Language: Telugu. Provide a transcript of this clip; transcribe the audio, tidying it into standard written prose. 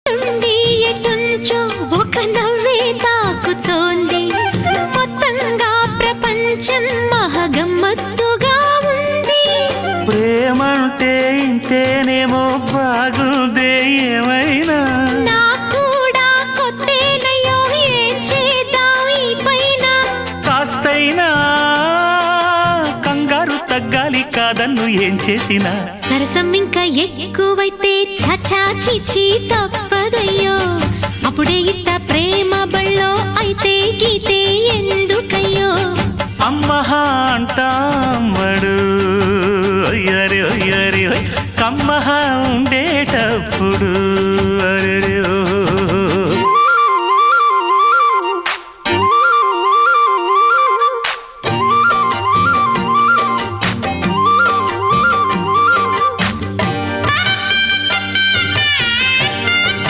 నుండి ఎటుంచో ఒక నవ్వే తాకుతోంది. మొత్తంగా ప్రపంచం మహగమ్మత్తుగా ఉంది. ప్రేమంటే ఇంతేనేమో బాగుందే ఏమైనా కూడా కొత్తేనయ్యో ఏం చేద్దాం ఈ పైన. కాస్తైనా కంగారు తగ్గాలి కాదన్ను ఏం చేసినా. సరసం ఇంకా ఎక్కువైతే చచా చిచి తప్పదయ్యో. అప్పుడే ఇట్ట ప్రేమ బళ్ళో అయితే గీతే ఎందుకయ్యో. అమ్మహా అంటామడు అయ్యరే అయ్యరే కమ్మహా ఉండేటప్పుడు